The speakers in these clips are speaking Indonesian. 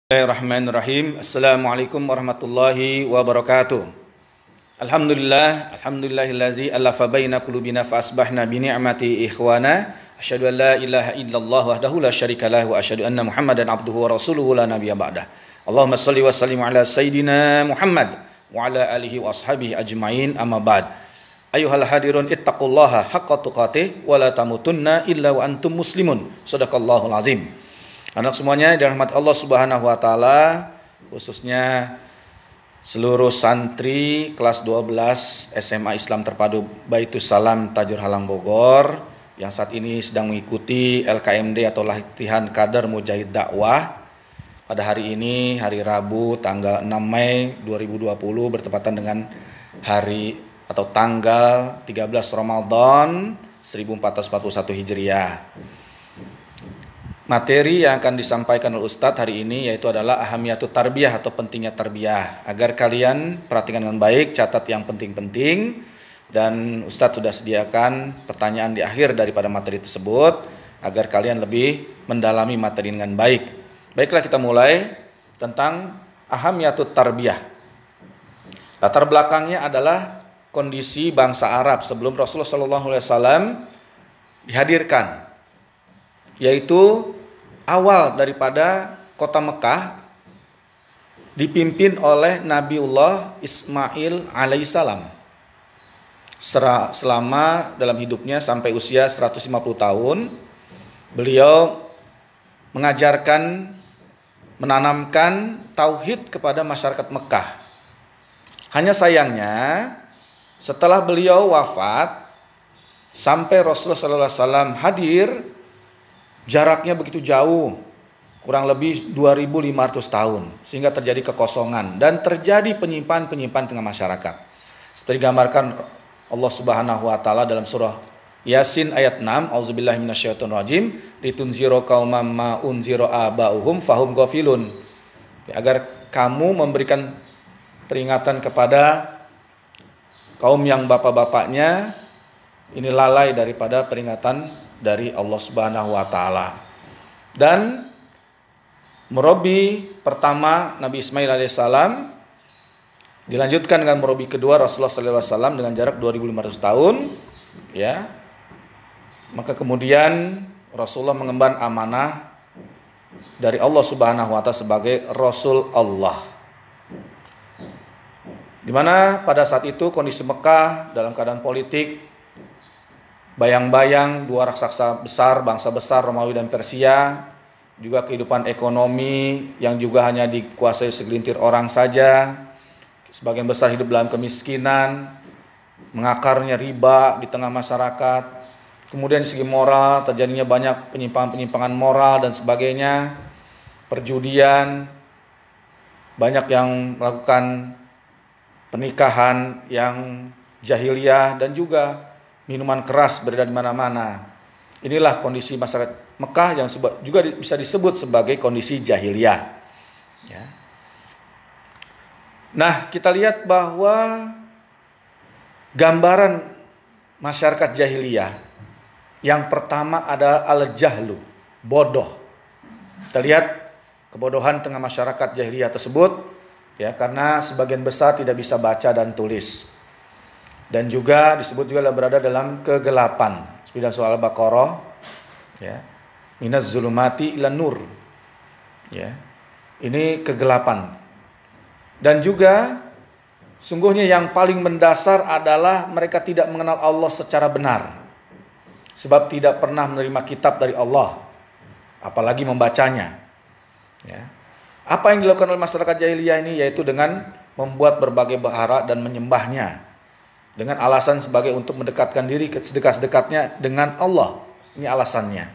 Bismillahirrahmanirrahim. Assalamualaikum warahmatullahi wabarakatuh. Alhamdulillahillazi alafa baina qulubina fa asbahna bi ni'mati ikhwana. Asyhadu an la ilaha illallah wahdahu la syarikalah wa asyhadu anna Muhammadan abduhu wa rasuluhu la nabiyya ba'dah. Allahumma shalli wa sallim ala sayidina Muhammad wa ala alihi wa ashabihi ajmain, amma ba'd. Ayuhal hadirun ittaqullaha haqqa tuqatih wa la tamutunna illa wa antum muslimun. Shadaqallahul azim. Anak semuanya dirahmati Allah Subhanahu wa taala, khususnya seluruh santri kelas 12 SMA Islam Terpadu Baitus Salam Tajur Halang Bogor yang saat ini sedang mengikuti LKMD atau latihan kader Mujahid Dakwah. Pada hari ini, hari Rabu tanggal 6 Mei 2020 bertepatan dengan hari atau tanggal 13 Ramadan 1441 Hijriah. Materi yang akan disampaikan oleh Ustadz hari ini yaitu adalah ahamiyatut tarbiyah atau pentingnya tarbiyah. Agar kalian perhatikan dengan baik, catat yang penting-penting, dan Ustadz sudah sediakan pertanyaan di akhir daripada materi tersebut agar kalian lebih mendalami materi dengan baik. Baiklah, kita mulai tentang ahamiyatut tarbiyah. Latar belakangnya adalah kondisi bangsa Arab sebelum Rasulullah SAW dihadirkan, yaitu awal daripada kota Mekah dipimpin oleh Nabiullah Ismail alaihissalam. Selama dalam hidupnya sampai usia 150 tahun, beliau mengajarkan, menanamkan tauhid kepada masyarakat Mekah. Hanya sayangnya setelah beliau wafat sampai Rasulullah SAW hadir, jaraknya begitu jauh, kurang lebih 2500 tahun, sehingga terjadi kekosongan dan terjadi penyimpangan tengah masyarakat. Seperti digambarkan Allah Subhanahu wa taala dalam surah Yasin ayat 6, auzubillahi minasyaitonirrajim, litunzira qauman ma unzira abauhum fahum ghafilun. Agar kamu memberikan peringatan kepada kaum yang bapak-bapaknya ini lalai daripada peringatan dari Allah Subhanahu wa taala. Dan murabi pertama Nabi Ismail alaihissalam dilanjutkan dengan murabi kedua Rasulullah sallallahu alaihi wasallam dengan jarak 2500 tahun, ya. Maka kemudian Rasulullah mengemban amanah dari Allah Subhanahu wa taala sebagai Rasul Allah. Di mana pada saat itu kondisi Mekah dalam keadaan politik bayang-bayang dua raksasa besar, bangsa besar Romawi dan Persia, juga kehidupan ekonomi yang juga hanya dikuasai segelintir orang saja, sebagian besar hidup dalam kemiskinan, mengakarnya riba di tengah masyarakat, kemudian segi moral terjadinya banyak penyimpangan moral dan sebagainya, perjudian, banyak yang melakukan pernikahan yang jahiliyah dan juga minuman keras beredar di mana-mana. Inilah kondisi masyarakat Mekah yang juga bisa disebut sebagai kondisi jahiliyah. Ya. Nah, kita lihat bahwa gambaran masyarakat jahiliyah yang pertama adalah al-jahlu, bodoh. Kita lihat kebodohan tengah masyarakat jahiliyah tersebut, ya, karena sebagian besar tidak bisa baca dan tulis. Dan juga disebut juga berada dalam kegelapan. Seperti dalam surah Al-Baqarah, ya, minaz zulumati ilan nur. Ya. Ini kegelapan. Dan juga sungguhnya yang paling mendasar adalah mereka tidak mengenal Allah secara benar. Sebab tidak pernah menerima kitab dari Allah, apalagi membacanya. Ya. Apa yang dilakukan oleh masyarakat jahiliyah ini yaitu dengan membuat berbagai berhala dan menyembahnya, dengan alasan sebagai untuk mendekatkan diri sedekat-dekatnya dengan Allah. Ini alasannya.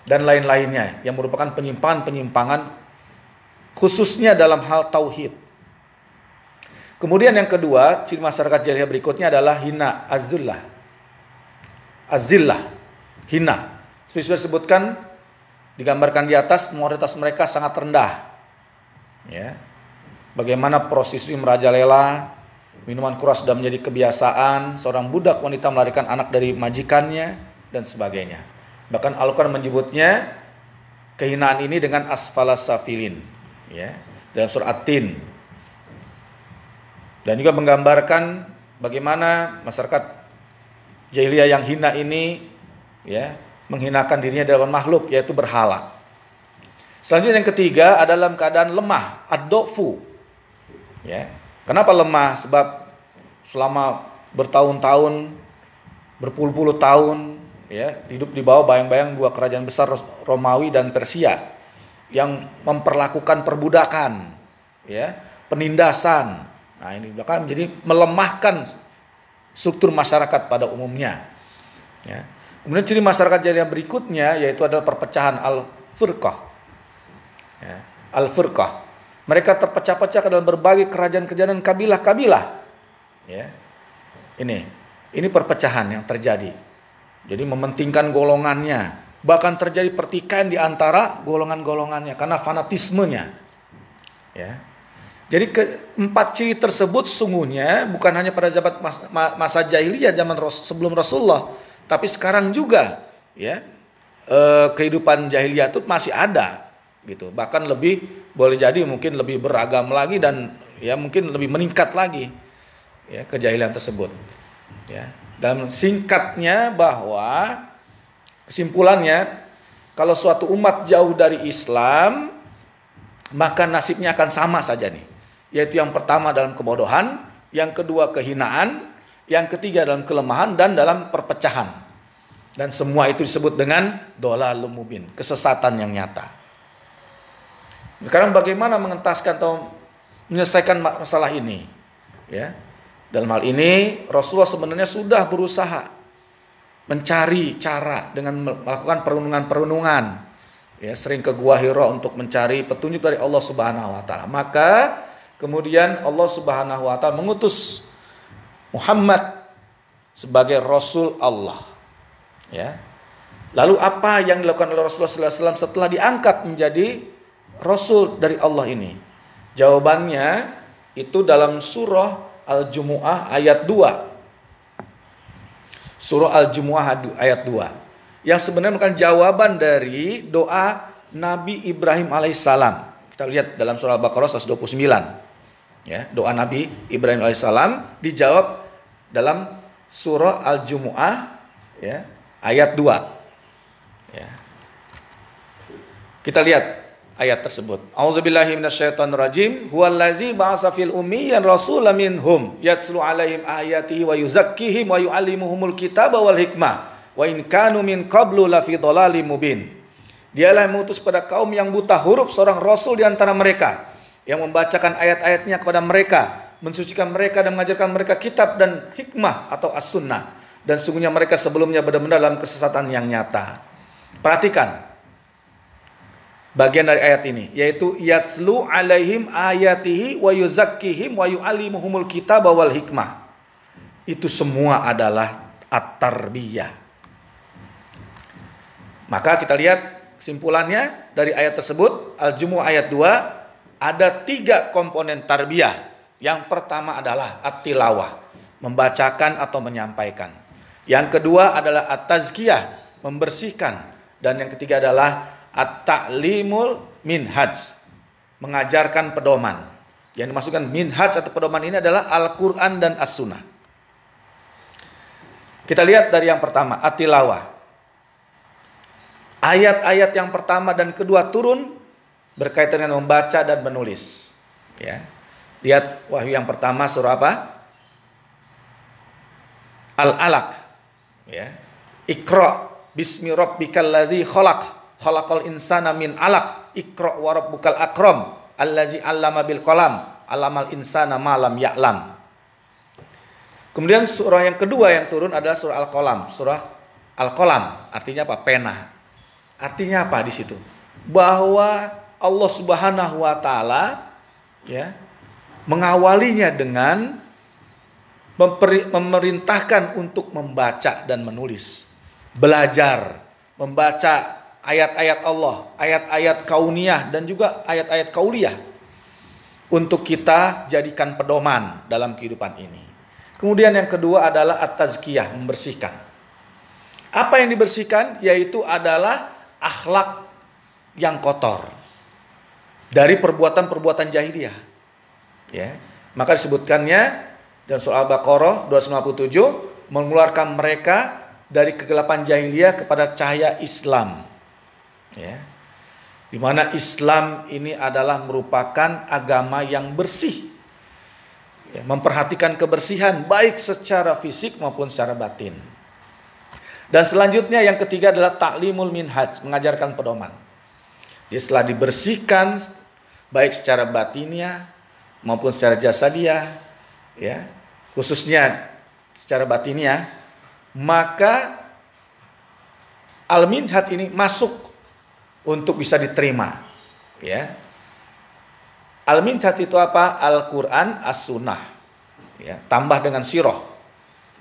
Dan lain-lainnya yang merupakan penyimpangan khususnya dalam hal tauhid. Kemudian yang kedua, ciri masyarakat jahiliyah berikutnya adalah hina, azillah. Azillah, hina. Seperti sudah disebutkan, digambarkan di atas, moralitas mereka sangat rendah. Ya. Bagaimana prosesi merajalela, minuman keras sudah menjadi kebiasaan, seorang budak wanita melarikan anak dari majikannya, dan sebagainya. Bahkan Al-Quran menyebutnya kehinaan ini dengan asfalas safilin, ya, dalam surah At-Tin. Dan juga menggambarkan bagaimana masyarakat jahiliyah yang hina ini, ya, menghinakan dirinya dalam makhluk, yaitu berhala. Selanjutnya yang ketiga adalah dalam keadaan lemah, ad-dofu. Ya. Kenapa lemah? Sebab selama bertahun-tahun, berpuluh-puluh tahun, ya, hidup di bawah bayang-bayang dua kerajaan besar Romawi dan Persia yang memperlakukan perbudakan, ya, penindasan. Nah, ini bahkan menjadi melemahkan struktur masyarakat pada umumnya. Ya. Kemudian ciri masyarakat jahiliyah berikutnya yaitu adalah perpecahan al-firqah. Ya, al-firqah. Mereka terpecah-pecah ke dalam berbagai kerajaan-kerajaan dan kabilah-kabilah. Ya. Ini perpecahan yang terjadi. Jadi mementingkan golongannya, bahkan terjadi pertikaian di antara golongan-golongannya karena fanatismenya. Ya. Jadi keempat ciri tersebut sungguhnya bukan hanya pada zaman masa jahiliyah zaman sebelum Rasulullah, tapi sekarang juga, ya, kehidupan jahiliyah itu masih ada. Gitu, bahkan lebih boleh jadi mungkin lebih beragam lagi dan ya mungkin lebih meningkat lagi, ya, kejahilan tersebut, ya. Dan singkatnya bahwa kesimpulannya kalau suatu umat jauh dari Islam maka nasibnya akan sama saja nih, yaitu yang pertama dalam kebodohan, yang kedua kehinaan, yang ketiga dalam kelemahan dan dalam perpecahan, dan semua itu disebut dengan dhalalun mubin, kesesatan yang nyata. Sekarang bagaimana mengentaskan atau menyelesaikan masalah ini? Ya, dalam hal ini Rasulullah sebenarnya sudah berusaha mencari cara dengan melakukan perenungan-perenungan. Ya, sering ke Gua Hira untuk mencari petunjuk dari Allah Subhanahu Wa Taala. Maka kemudian Allah Subhanahu Wa Taala mengutus Muhammad sebagai Rasul Allah. Ya. Lalu apa yang dilakukan oleh Rasulullah SAW setelah diangkat menjadi Rasul dari Allah ini? Jawabannya itu dalam surah Al-Jumu'ah ayat 2. Surah Al-Jumu'ah ayat 2. Yang sebenarnya bukan jawaban dari doa Nabi Ibrahim alaihissalam. Kita lihat dalam surah Al-Baqarah 129. Ya, doa Nabi Ibrahim alaihissalam dijawab dalam surah Al-Jumu'ah, ya, ayat 2. Ya. Kita lihat ayat tersebut. A'udzubillahi minasyaitonirrajim. Huwallazi ba'atsa fil ummiyyin rasulan minhum yatslu 'alaihim ayatihi wa yuzakkihim wa yu'allimuhumul kitaba wal hikmah wa in kanu min qablu lafi dhalalim mubin. Dialah yang mengutus pada kaum yang buta huruf seorang rasul di antara mereka yang membacakan ayat-ayatnya kepada mereka, mensucikan mereka dan mengajarkan mereka kitab dan hikmah atau as-sunnah. Dan sungguhnya mereka sebelumnya benar-benar dalam kesesatan yang nyata. Perhatikan bagian dari ayat ini, yaitu yatslu alaihim ayatihi wa yuzakkihim wa yu'allimuhumul kitaba wal hikmah. Itu semua adalah at-tarbiyah. Maka kita lihat kesimpulannya dari ayat tersebut, Al-Jumu'ah ayat 2, ada 3 komponen tarbiyah. Yang pertama adalah at-tilawah, membacakan atau menyampaikan. Yang kedua adalah at-tazkiyah, membersihkan. Dan yang ketiga adalah at-ta'limul minhaj, mengajarkan pedoman. Yang dimaksudkan minhaj atau pedoman ini adalah Al-Quran dan As-Sunnah. Kita lihat dari yang pertama, at-tilawah. Ayat-ayat yang pertama dan kedua turun berkaitan dengan membaca dan menulis. Ya. Lihat wahyu yang pertama surah apa? Al-Alaq. Ya. Iqra bismi rabbikal ladzi khalaq. Khalaqal insana min 'alaq. Iqra wa rabbukal akram allazi 'allama bil qalam 'allamal insana ma lam ya'lam. Kemudian surah yang kedua yang turun adalah surah Al-Qalam. Surah Al-Qalam artinya apa? Pena. Artinya apa di situ? Bahwa Allah Subhanahu wa taala, ya, mengawalinya dengan memerintahkan untuk membaca dan menulis. Belajar membaca ayat-ayat Allah, ayat-ayat kauniyah dan juga ayat-ayat kauliyah untuk kita jadikan pedoman dalam kehidupan ini. Kemudian yang kedua adalah at-tazkiyah, membersihkan. Apa yang dibersihkan? Yaitu adalah akhlak yang kotor. dari perbuatan-perbuatan jahiliyah. Ya. Maka disebutkannya dalam surah Al-Baqarah 257, mengeluarkan mereka dari kegelapan jahiliyah kepada cahaya Islam. Ya. Di mana Islam ini adalah merupakan agama yang bersih. Ya, memperhatikan kebersihan baik secara fisik maupun secara batin. Dan selanjutnya yang ketiga adalah ta'limul minhaj, mengajarkan pedoman. Dia setelah dibersihkan baik secara batinnya maupun secara jasadiah, ya, khususnya secara batinnya, maka al-minhaj ini masuk untuk bisa diterima, ya. Al-minhaj itu apa? Al-Quran, as-sunnah, ya, tambah dengan sirah,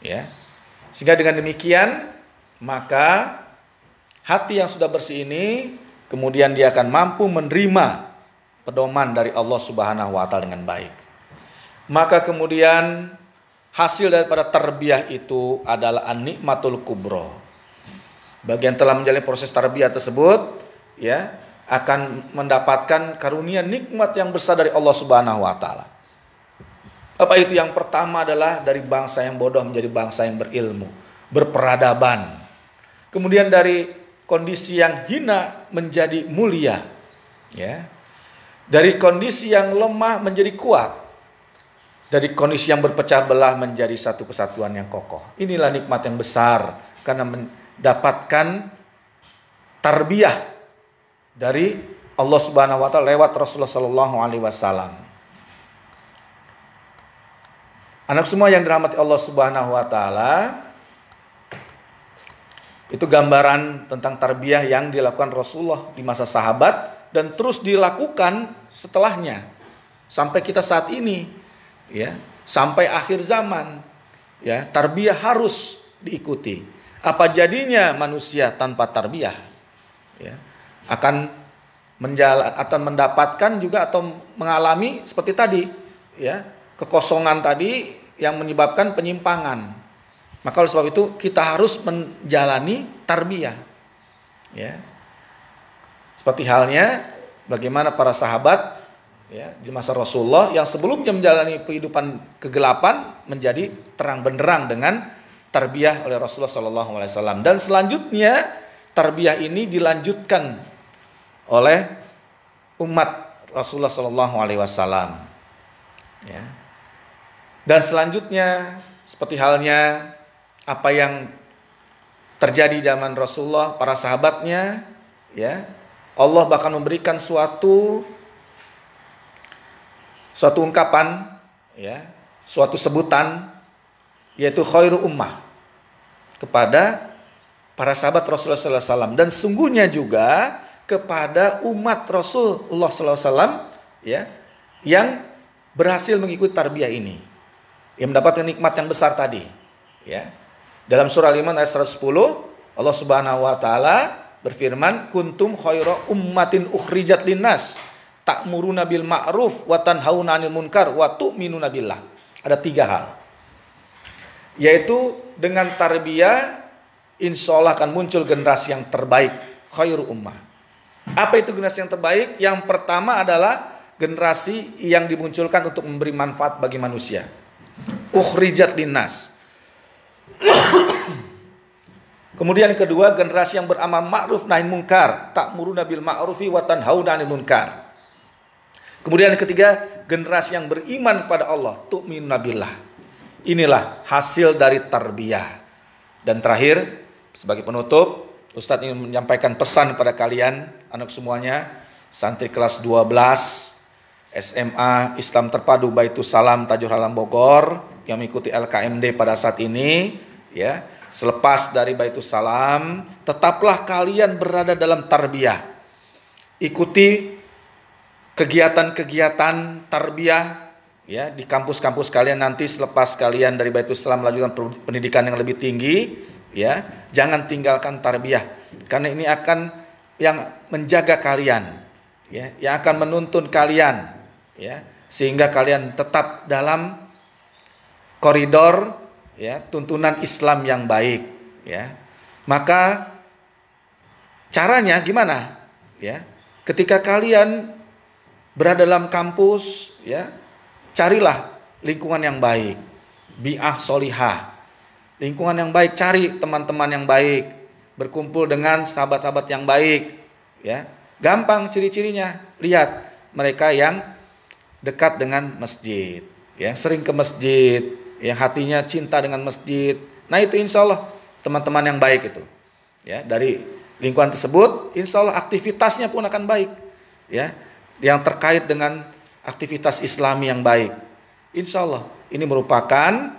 ya. Sehingga dengan demikian maka hati yang sudah bersih ini kemudian dia akan mampu menerima pedoman dari Allah Subhanahu wa taala dengan baik. Maka kemudian hasil daripada tarbiyah itu adalah an-nikmatul kubra. Bagi yang telah menjalani proses tarbiyah tersebut, ya, akan mendapatkan karunia nikmat yang besar dari Allah Subhanahu wa taala. Apa itu? Yang pertama adalah dari bangsa yang bodoh menjadi bangsa yang berilmu, berperadaban. Kemudian dari kondisi yang hina menjadi mulia, ya. Dari kondisi yang lemah menjadi kuat. Dari kondisi yang berpecah belah menjadi satu kesatuan yang kokoh. Inilah nikmat yang besar karena mendapatkan tarbiyah dari Allah Subhanahu wa taala lewat Rasulullah sallallahu alaihi wasallam. Anak semua yang dirahmati Allah Subhanahu wa taala, itu gambaran tentang tarbiyah yang dilakukan Rasulullah di masa sahabat dan terus dilakukan setelahnya sampai kita saat ini, ya, sampai akhir zaman, ya, tarbiyah harus diikuti. Apa jadinya manusia tanpa tarbiyah? Ya, akan mendapatkan juga atau mengalami seperti tadi, ya, kekosongan tadi yang menyebabkan penyimpangan. Maka oleh sebab itu kita harus menjalani tarbiyah, ya. Seperti halnya bagaimana para sahabat, ya, di masa Rasulullah yang sebelumnya menjalani kehidupan kegelapan menjadi terang benderang dengan tarbiyah oleh Rasulullah sallallahu alaihi wasallam. Dan selanjutnya tarbiyah ini dilanjutkan oleh umat Rasulullah sallallahu alaihi wasallam, ya. Dan selanjutnya seperti halnya apa yang terjadi zaman Rasulullah, para sahabatnya, ya, Allah bahkan memberikan suatu ungkapan, ya, suatu sebutan, yaitu khairu ummah kepada para sahabat Rasulullah sallallahu alaihi wasallam, dan sungguhnya juga kepada umat Rasulullah sallallahu alaihi wasallam, ya, yang berhasil mengikuti tarbiyah ini, yang mendapatkan nikmat yang besar tadi, ya. Dalam surah Al-Imran ayat 110, Allah Subhanahu wa taala berfirman, kuntum khaira ummatin ukhrijat linnas ta'muruna bil ma'ruf wa tanhauna 'anil munkar wa tu'minuna billah. Ada 3 hal. Yaitu dengan tarbiyah insya Allah akan muncul generasi yang terbaik, khairu ummah. Apa itu generasi yang terbaik? Yang pertama adalah generasi yang dimunculkan untuk memberi manfaat bagi manusia. Ukhrijat linnas. Kemudian yang kedua, generasi yang beramal ma'ruf nahi munkar, ta'muruna bil ma'rufi wa tanhauna 'anil munkar. Kemudian yang ketiga, generasi yang beriman kepada Allah, tu'minuna billah. Inilah hasil dari tarbiyah. Dan terakhir, sebagai penutup, Ustadz ingin menyampaikan pesan kepada kalian, anak semuanya, santri kelas 12 SMA Islam Terpadu Baitus Salam Tajur Alam Bogor yang mengikuti LKMD pada saat ini, ya. Selepas dari Baitus Salam, tetaplah kalian berada dalam tarbiyah. Ikuti kegiatan-kegiatan tarbiyah, ya, di kampus-kampus kalian nanti selepas kalian dari Baitus Salam melanjutkan pendidikan yang lebih tinggi, ya. Jangan tinggalkan tarbiyah karena ini akan yang menjaga kalian, ya, yang akan menuntun kalian, ya, sehingga kalian tetap dalam koridor, ya, tuntunan Islam yang baik, ya. Maka caranya gimana? Ya, ketika kalian berada dalam kampus, ya, carilah lingkungan yang baik, bi'ah solihah, lingkungan yang baik, cari teman-teman yang baik, berkumpul dengan sahabat-sahabat yang baik, ya. Gampang ciri-cirinya, lihat mereka yang dekat dengan masjid, ya, sering ke masjid, ya, hatinya cinta dengan masjid. Nah, itu insya Allah teman-teman yang baik itu, ya. Dari lingkungan tersebut, insya Allah aktivitasnya pun akan baik, ya, yang terkait dengan aktivitas Islami yang baik. Insya Allah ini merupakan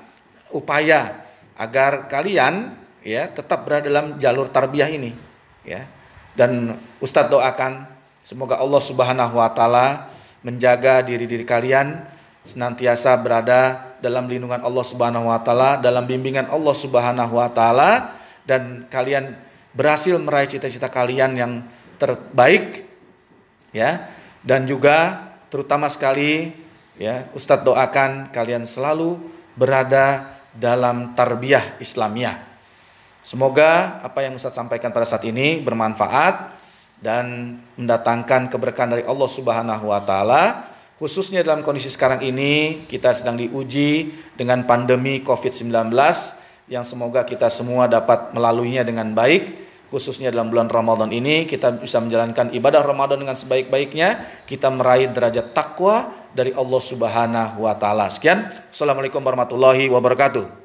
upaya agar kalian, ya, tetap berada dalam jalur tarbiyah ini, ya. Dan Ustadz doakan semoga Allah Subhanahu wa taala menjaga diri-diri kalian senantiasa berada dalam lindungan Allah Subhanahu wa taala, dalam bimbingan Allah Subhanahu wa taala, dan kalian berhasil meraih cita-cita kalian yang terbaik, ya. Dan juga terutama sekali, ya, Ustadz doakan kalian selalu berada dalam tarbiyah Islamiyah. Semoga apa yang Ustadz sampaikan pada saat ini bermanfaat dan mendatangkan keberkahan dari Allah Subhanahu wa taala, khususnya dalam kondisi sekarang ini kita sedang diuji dengan pandemi Covid-19 yang semoga kita semua dapat melaluinya dengan baik. Khususnya dalam bulan Ramadan ini kita bisa menjalankan ibadah Ramadan dengan sebaik-baiknya, kita meraih derajat takwa dari Allah Subhanahu wa taala. Sekian, Assalamualaikum warahmatullahi wabarakatuh.